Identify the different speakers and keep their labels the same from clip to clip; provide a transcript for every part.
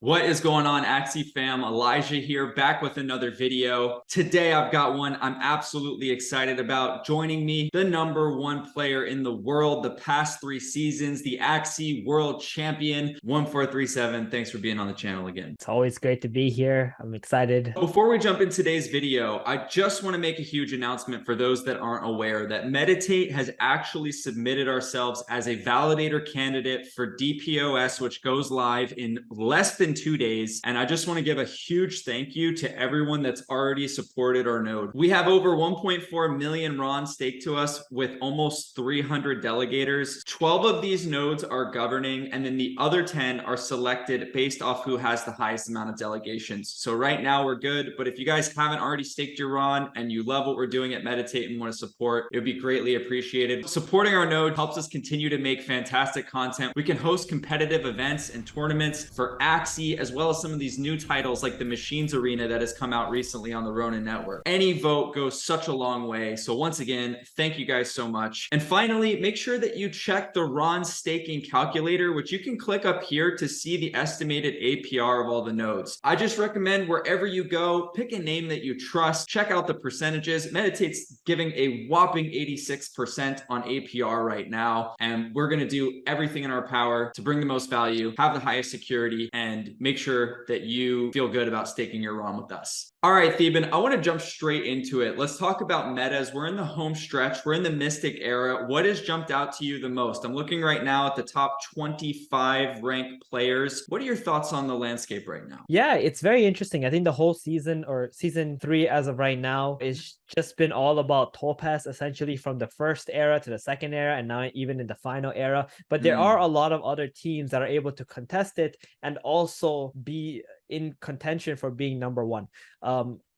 Speaker 1: What is going on, Axie fam? Elijah here, back with another video. Today I've got one I'm absolutely excited about. Joining me, the #1 player in the world the past 3 seasons, the Axie world champion, 1437. Thanks for being on the channel again.
Speaker 2: It's always great to be here. I'm excited.
Speaker 1: Before we jump in today's video, I just want to make a huge announcement for those that aren't aware that Meditate has actually submitted ourselves as a validator candidate for DPoS, which goes live in less than 2 days. And I just want to give a huge thank you to everyone that's already supported our node. We have over 1.4 million RON staked to us with almost 300 delegators. 12 of these nodes are governing, and then the other 10 are selected based off who has the highest amount of delegations. So right now we're good, but if you guys haven't already staked your RON and you love what we're doing at Meditate and want to support, it would be greatly appreciated. Supporting our node helps us continue to make fantastic content. We can host competitive events and tournaments for Axie, as well as some of these new titles like the Machines Arena that has come out recently on the Ronin Network. Any vote goes such a long way. So once again, thank you guys so much. And finally, make sure that you check the RON staking calculator, which you can click up here to see the estimated APR of all the nodes. I just recommend wherever you go, pick a name that you trust, check out the percentages. Meditate's giving a whopping 86% on APR right now, and we're going to do everything in our power to bring the most value, have the highest security, and make sure that you feel good about staking your ROM with us. All right, Theban, I want to jump straight into it. Let's talk about metas. We're in the home stretch. We're in the Mystic era. What has jumped out to you the most? I'm looking right now at the top 25 ranked players. What are your thoughts on the landscape right now?
Speaker 2: Yeah, it's very interesting. I think the whole season, or season 3 as of right now, is just been all about Topaz, essentially from the first era to the second era, and now even in the final era. But there are a lot of other teams that are able to contest it and also be in contention for being #1.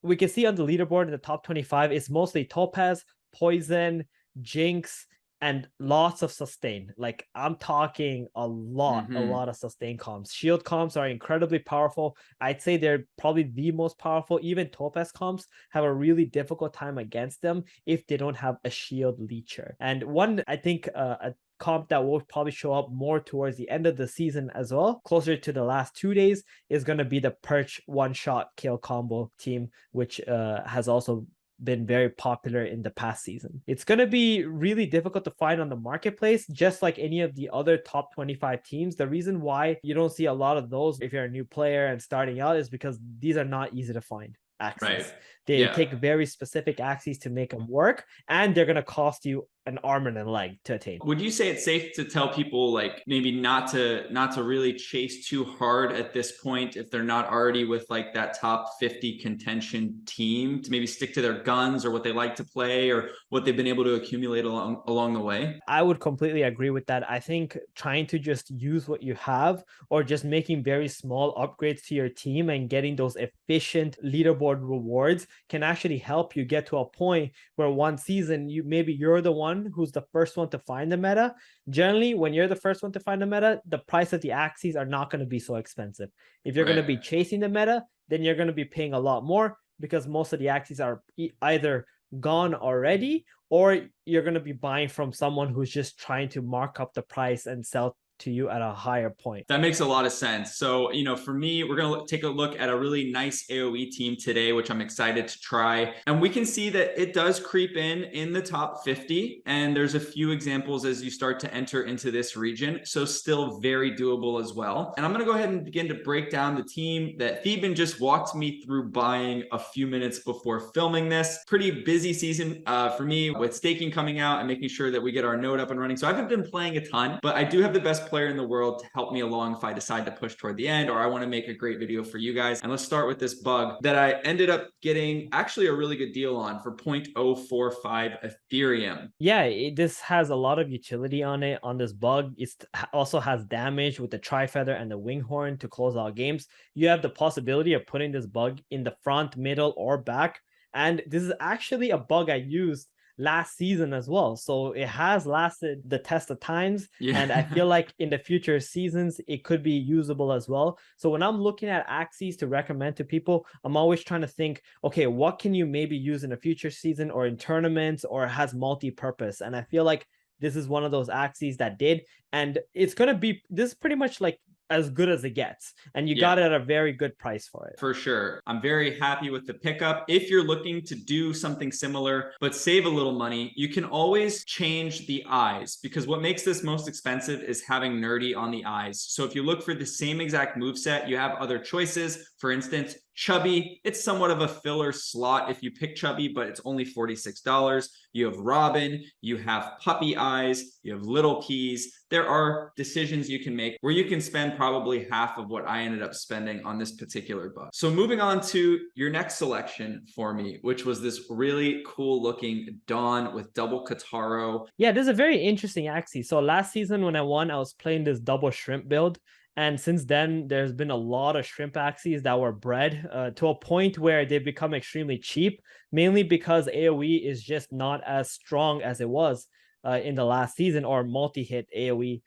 Speaker 2: We can see on the leaderboard in the top 25, it's mostly Topaz, Poison, Jinx, and lots of sustain. Like, I'm talking a lot of sustain comps. Shield comps are incredibly powerful. I'd say they're probably the most powerful. Even Topaz comps have a really difficult time against them if they don't have a shield leecher. And one, I think, a comp that will probably show up more towards the end of the season as well, closer to the last 2 days, is going to be the Perch one-shot kill combo team, which has also been very popular in the past season. It's going to be really difficult to find on the marketplace, just like any of the other top 25 teams. The reason why you don't see a lot of those if you're a new player and starting out is because these are not easy to find Axies.
Speaker 1: Right.
Speaker 2: They take very specific Axies to make them work, and they're going to cost you an arm and a leg to attain.
Speaker 1: Would you say it's safe to tell people, like, maybe not to really chase too hard at this point if they're not already with like that top 50 contention team, to maybe stick to their guns or what they like to play or what they've been able to accumulate along the way?
Speaker 2: I would completely agree with that. I think trying to just use what you have, or just making very small upgrades to your team and getting those efficient leaderboard rewards, can actually help you get to a point where one season you're the one who's the first one to find the meta. Generally, when you're the first one to find the meta, the price of the Axies are not going to be so expensive. If you're going to be chasing the meta, then you're going to be paying a lot more, because most of the Axies are either gone already, or you're going to be buying from someone who's just trying to mark up the price and sell to you at a higher point.
Speaker 1: That makes a lot of sense. So, for me, we're going to take a look at a really nice AoE team today, which I'm excited to try. And we can see that it does creep in the top 50. And there's a few examples as you start to enter into this region. So still very doable as well. And I'm going to go ahead and begin to break down the team that Theban just walked me through buying a few minutes before filming this. Pretty busy season for me with staking coming out and making sure that we get our node up and running. So I haven't been playing a ton, but I do have the best player in the world to help me along if I decide to push toward the end, or I want to make a great video for you guys. And let's start with this bug that I ended up getting actually a really good deal on for 0.045 Ethereum.
Speaker 2: Yeah, this has a lot of utility on it. On this bug, it also has damage with the Tri-Feather and the Winghorn to close out games. You have the possibility of putting this bug in the front, middle, or back. And this is actually a bug I used last season as well, so it has lasted the test of times. And I feel like in the future seasons it could be usable as well. So when I'm looking at Axies to recommend to people, I'm always trying to think, okay, what can you maybe use in a future season or in tournaments, or has multi-purpose? And I feel like this is one of those Axies that did, and it's going to be, this is pretty much like as good as it gets, and you
Speaker 1: Yeah.
Speaker 2: got it at a very good price for it.
Speaker 1: For sure. I'm very happy with the pickup. If you're looking to do something similar, but save a little money, you can always change the eyes, because what makes this most expensive is having nerdy on the eyes. So if you look for the same exact moveset, you have other choices. For instance, Chubby, it's somewhat of a filler slot if you pick Chubby, but it's only $46. You have Robin, you have Puppy Eyes, you have Little Keys. There are decisions you can make where you can spend probably half of what I ended up spending on this particular bug. So moving on to your next selection for me, which was this really cool looking Dawn with double Kataro.
Speaker 2: Yeah, this is a very interesting Axie. So last season when I won, I was playing this double shrimp build. And since then, there's been a lot of shrimp Axies that were bred to a point where they've become extremely cheap, mainly because AoE is just not as strong as it was in the last season, or multi-hit AoE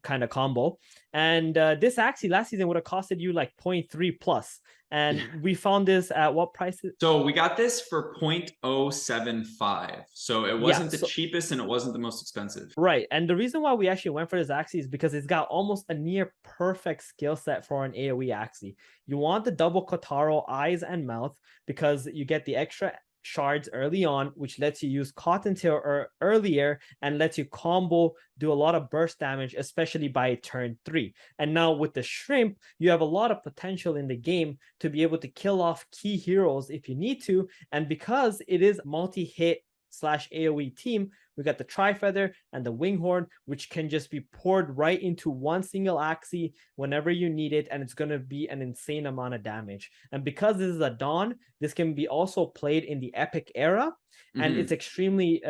Speaker 2: kind of combo. And this Axie last season would have costed you like 0.3 plus. And we found this at what price?
Speaker 1: So we got this for 0.075. So it wasn't the cheapest and it wasn't the most expensive.
Speaker 2: Right. And the reason why we actually went for this Axie is because it's got almost a near perfect skill set for an AoE Axie. You want the double Kotaro eyes and mouth because you get the extra shards early on, which lets you use Cotton Tail earlier and lets you combo, do a lot of burst damage, especially by turn 3. And now with the shrimp, you have a lot of potential in the game to be able to kill off key heroes if you need to. And because it is multi-hit / AoE team, we got the Tri-Feather and the Winghorn, which can just be poured right into one single Axie whenever you need it, and it's going to be an insane amount of damage. And because this is a Dawn, this can be also played in the Epic era, and it's extremely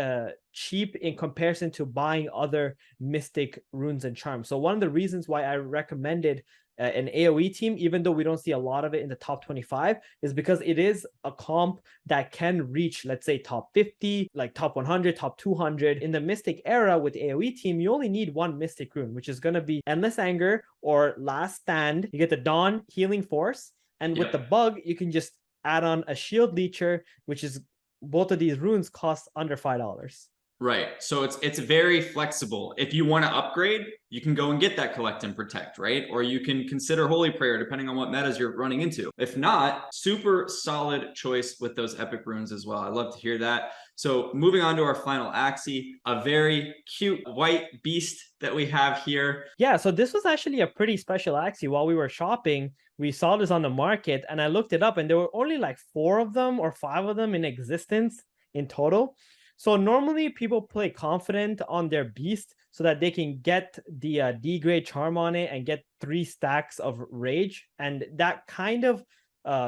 Speaker 2: cheap in comparison to buying other Mystic runes and charms. So one of the reasons why I recommended an AoE team, even though we don't see a lot of it in the top 25, is because it is a comp that can reach, let's say, top 50, like top 100, top 200. In the Mystic era with AoE team, you only need one Mystic rune, which is going to be Endless Anger or Last Stand. You get the Dawn Healing Force, and with the bug, you can just add on a Shield Leecher, which is, both of these runes cost under $5.
Speaker 1: Right. So it's very flexible. If you want to upgrade, you can go and get that Collect and Protect, right? Or you can consider Holy Prayer, depending on what metas you're running into. If not, super solid choice with those epic runes as well. I love to hear that. So moving on to our final Axie, a very cute white beast that we have here.
Speaker 2: Yeah, so this was actually a pretty special Axie. While we were shopping, we saw this on the market and I looked it up, and there were only like 4 of them or 5 of them in existence in total. So normally people play Confident on their beast so that they can get the D-grade charm on it and get 3 stacks of rage. And that kind of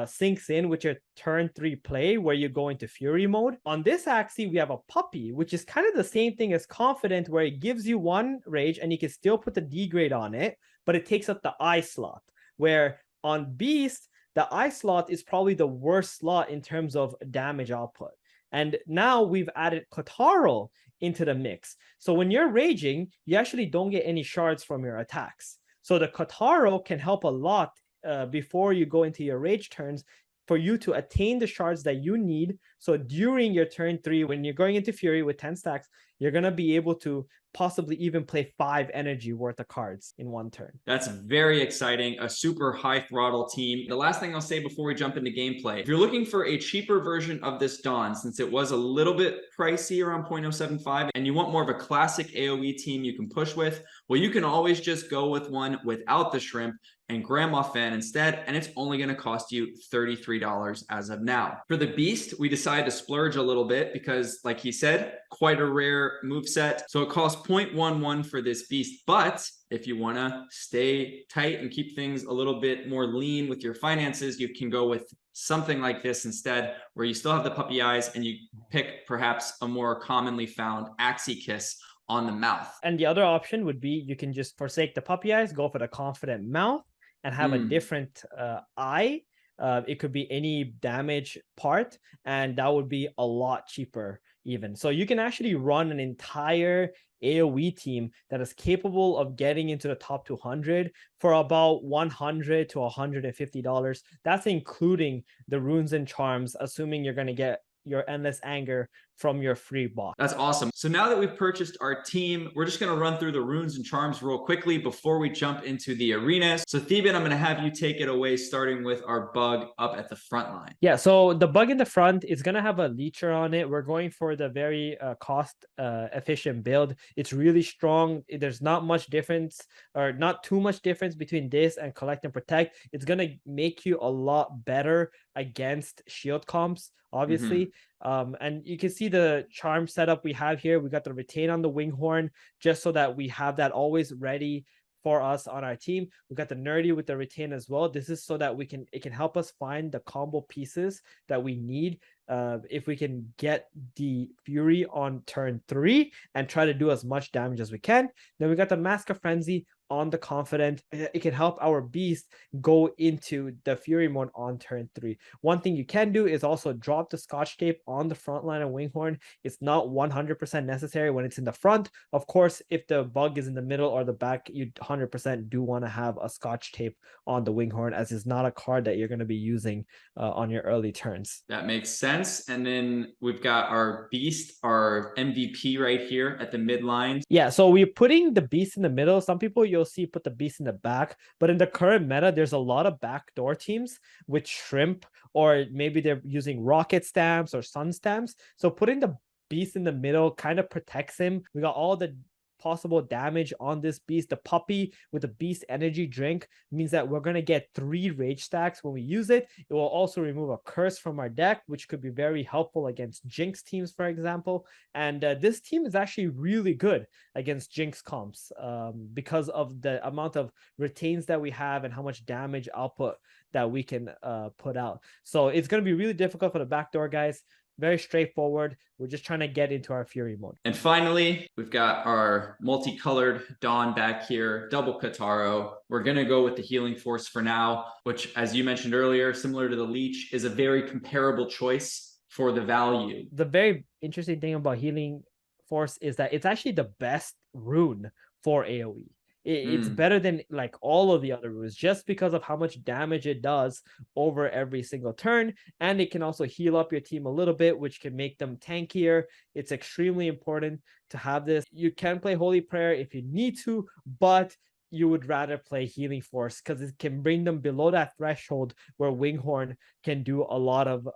Speaker 2: sinks in with your turn 3 play where you go into Fury mode. On this Axie, we have a Puppy, which is kind of the same thing as Confident, where it gives you 1 rage and you can still put the D-grade on it, but it takes up the eye slot. Where on Beast, the eye slot is probably the worst slot in terms of damage output. And now we've added Kotaro into the mix. So when you're raging, you actually don't get any shards from your attacks. So the Kotaro can help a lot before you go into your rage turns for you to attain the shards that you need. So during your turn 3, when you're going into Fury with 10 stacks, you're going to be able to possibly even play 5 energy worth of cards in 1 turn.
Speaker 1: That's very exciting. A super high throttle team. The last thing I'll say before we jump into gameplay, if you're looking for a cheaper version of this Dawn, since it was a little bit pricey around 0.075, and you want more of a classic AoE team you can push with, well, you can always just go with one without the shrimp and Grandma Fan instead, and it's only going to cost you $33 as of now. For the Beast, we decided to splurge a little bit because, like he said, quite a rare moveset. So it costs 0.11 for this Beast, but if you want to stay tight and keep things a little bit more lean with your finances, you can go with something like this instead, where you still have the puppy eyes and you pick perhaps a more commonly found Axie Kiss on the mouth.
Speaker 2: And the other option would be you can just forsake the puppy eyes, go for the confident mouth, and have a different eye. It could be any damage part, and that would be a lot cheaper even. So you can actually run an entire AoE team that is capable of getting into the top 200 for about $100 to $150. That's including the runes and charms, assuming you're going to get your endless anger from your free box.
Speaker 1: That's awesome. So now that we've purchased our team, we're just going to run through the runes and charms real quickly before we jump into the arenas. So Theban, I'm going to have you take it away, starting with our bug up at the front line.
Speaker 2: Yeah, so the bug in the front is going to have a leecher on it. We're going for the very cost efficient build. It's really strong. There's not much difference, or not too much difference between this and collect and protect. It's going to make you a lot better against shield comps, obviously. And you can see the charm setup we have here. We got the retain on the winghorn, just so that we have that always ready for us on our team. We got the nerdy with the retain as well. This is so that it can help us find the combo pieces that we need if we can get the Fury on turn 3 and try to do as much damage as we can. Then we got the Mask of Frenzy on the Confident. It can help our beast go into the Fury mode on turn 3. One thing you can do is also drop the Scotch tape on the front line of Winghorn. It's not 100% necessary when it's in the front. Of course, if the bug is in the middle or the back, you 100% do want to have a Scotch tape on the Winghorn, as it's not a card that you're going to be using on your early turns.
Speaker 1: That makes sense. And then we've got our beast, our MVP right here at the midline.
Speaker 2: Yeah, so we're putting the beast in the middle. Some people you'll see put the beast in the back, but in the current meta, there's a lot of backdoor teams with shrimp, or maybe they're using rocket stamps or sun stamps. So putting the beast in the middle kind of protects him. We got all the possible damage on this beast. The puppy with the beast energy drink means that we're going to get 3 rage stacks when we use it. It will also remove a curse from our deck, which could be very helpful against Jinx teams, for example. And this team is actually really good against Jinx comps because of the amount of retains that we have and how much damage output that we can put out. So it's going to be really difficult for the backdoor guys. Very straightforward. We're just trying to get into our Fury mode.
Speaker 1: And finally, we've got our multicolored Dawn back here, double Kataro. We're going to go with the Healing Force for now, which, as you mentioned earlier, similar to the Leech, is a very comparable choice for the value.
Speaker 2: The very interesting thing about Healing Force is that it's actually the best rune for AoE. It's better than like all of the other runes, just because of how much damage it does over every single turn. And it can also heal up your team a little bit, which can make them tankier. It's extremely important to have this. You can play Holy Prayer if you need to, but you would rather play Healing Force because it can bring them below that threshold where Winghorn can do a lot of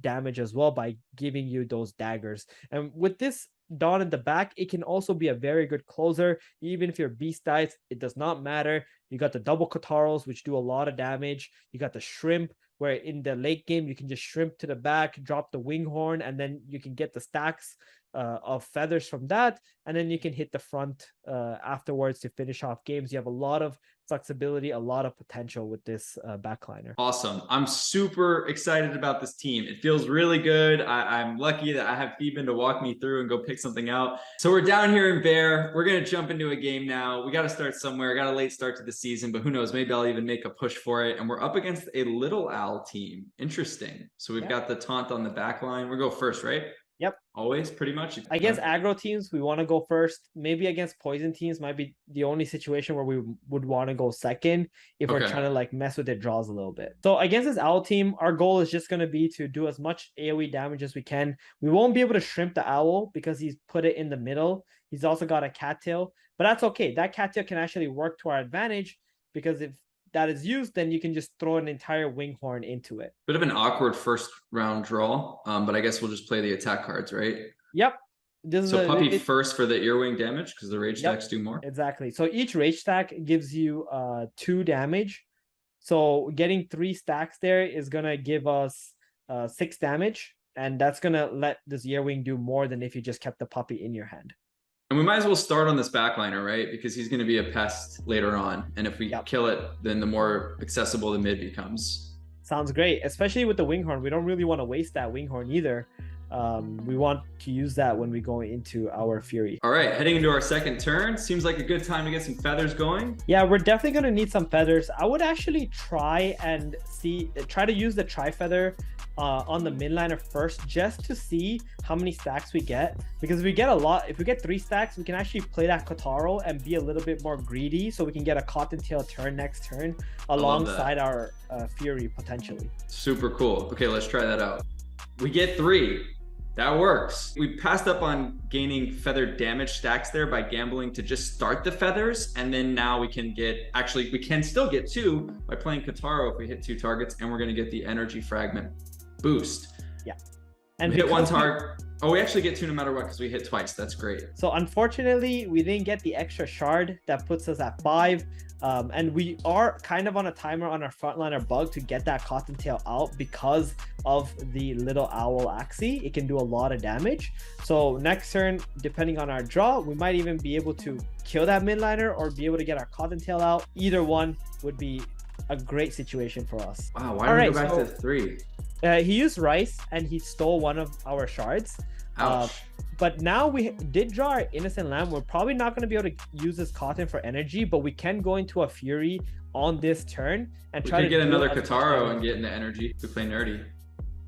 Speaker 2: damage as well by giving you those daggers. And with this Dawn in the back, it can also be a very good closer. Even if your beast dies, it does not matter. You got the double Kataros, which do a lot of damage. You got the shrimp, where in the late game you can just shrimp to the back, drop the Winghorn, and then you can get the stacks of feathers from that, and then you can hit the front afterwards to finish off games. You have a lot of flexibility, a lot of potential with this backliner.
Speaker 1: Awesome. I'm super excited about this team. It feels really good. I'm lucky that I have Theban to walk me through and go pick something out. So we're down here in Bear. We're going to jump into a game now. We got to start somewhere. I got a late start to the season, but who knows? Maybe I'll even make a push for it. And we're up against a Little Owl team. Interesting. So we've got the taunt on the back line. We'll go first, right?
Speaker 2: Yep.
Speaker 1: Always, pretty much.
Speaker 2: Against aggro teams, we want to go first. Maybe against poison teams might be the only situation where we would want to go second if we're trying to like mess with their draws a little bit. So against this owl team, our goal is just going to be to do as much AoE damage as we can. We won't be able to shrimp the owl because he's put it in the middle. He's also got a cattail, but that's okay. That cattail can actually work to our advantage, because if that is used, then you can just throw an entire Winghorn into it.
Speaker 1: Bit of an awkward first round draw, but I guess we'll just play the attack cards, right?
Speaker 2: Yep.
Speaker 1: So puppy first for the earwing damage, because the rage stacks do more.
Speaker 2: Exactly. So each rage stack gives you 2 damage. So getting 3 stacks there is gonna give us 6 damage, and that's gonna let this earwing do more than if you just kept the puppy in your hand.
Speaker 1: And we might as well start on this backliner, right? Because he's going to be a pest later on. And if we kill it, then the more accessible the mid becomes.
Speaker 2: Sounds great. Especially with the Winghorn. We don't really want to waste that Winghorn either. We want to use that when we go into our Fury.
Speaker 1: All right, heading into our second turn. Seems like a good time to get some feathers going.
Speaker 2: Yeah, we're definitely going to need some feathers. I would actually try to use the tri-feather on the midliner first, just to see how many stacks we get, because if we get a lot, if we get 3 stacks, we can actually play that Kotaro and be a little bit more greedy, so we can get a Cottontail turn next turn alongside our Fury potentially.
Speaker 1: Super cool. Okay, let's try that out. We get 3. That works. We passed up on gaining feather damage stacks there by gambling to just start the feathers. And then now we can get, actually, we can still get 2 by playing Kataro if we hit 2 targets, and we're going to get the energy fragment boost.
Speaker 2: Yeah. And
Speaker 1: we hit 1 target. Oh, we actually get 2 no matter what because we hit twice. That's great.
Speaker 2: So unfortunately, we didn't get the extra shard that puts us at 5. And we are kind of on a timer on our frontliner bug to get that Cottontail out because of the little owl Axie. It can do a lot of damage. So next turn, depending on our draw, we might even be able to kill that midliner or be able to get our Cottontail out. Either one would be a great situation for us.
Speaker 1: Wow, why did we go back to 3?
Speaker 2: He used Rice and he stole one of our shards.
Speaker 1: Ouch.
Speaker 2: But now we did draw our Innocent Lamb. We're probably not going to be able to use this Cotton for energy, but we can go into a Fury on this turn and try to
Speaker 1: get another Kataro and get into energy to play nerdy.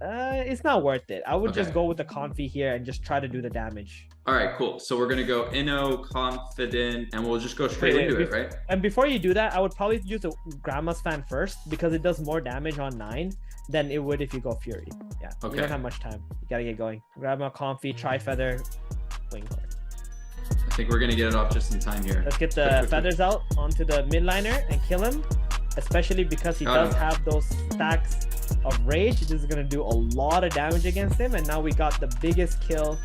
Speaker 2: It's not worth it. I would just go with the Confi here and just try to do the damage.
Speaker 1: All right, cool. So we're going to go Inno, Confident, and we'll just go straight into it, right?
Speaker 2: And before you do that, I would probably use the Grandma's Fan first because it does more damage on 9 than it would if you go Fury. Yeah, okay. You don't have much time. You got to get going. Grandma, Confi, Tri-Feather, Wing Card.
Speaker 1: I think we're going to get it off just in time here.
Speaker 2: Let's get the feathers out onto the midliner and kill him, especially because he does have those stacks of rage. This is going to do a lot of damage against him, and now we got the biggest kill,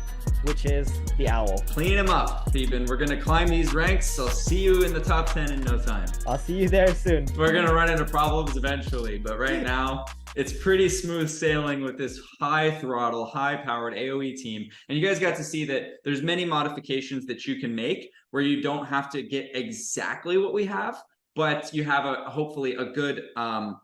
Speaker 2: which is the owl.
Speaker 1: Clean him up, Theben. We're going to climb these ranks. I'll see you in the top 10 in no time.
Speaker 2: I'll see you there soon.
Speaker 1: We're going to run into problems eventually, but right now it's pretty smooth sailing with this high throttle, high powered AoE team. And you guys got to see that there's many modifications that you can make where you don't have to get exactly what we have, but you have hopefully a good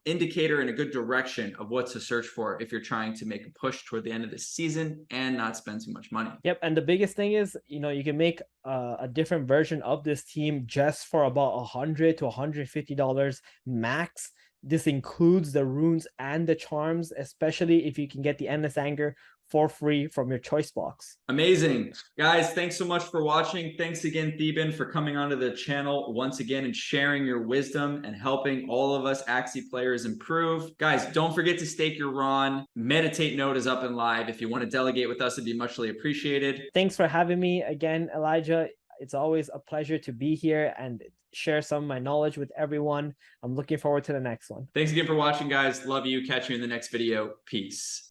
Speaker 1: indicator and a good direction of what to search for if you're trying to make a push toward the end of the season and not spend too much money.
Speaker 2: Yep, and the biggest thing is, you can make a different version of this team just for about $100 to $150 max. This includes the runes and the charms, especially if you can get the Endless Anger for free from your choice box.
Speaker 1: Amazing. Guys, thanks so much for watching. Thanks again, Theben, for coming onto the channel once again and sharing your wisdom and helping all of us Axie players improve. Guys, don't forget to stake your Ron. Meditate Node is up and live. If you want to delegate with us, it'd be muchly appreciated.
Speaker 2: Thanks for having me again, Elijah. It's always a pleasure to be here and share some of my knowledge with everyone. I'm looking forward to the next one.
Speaker 1: Thanks again for watching, guys. Love you. Catch you in the next video. Peace.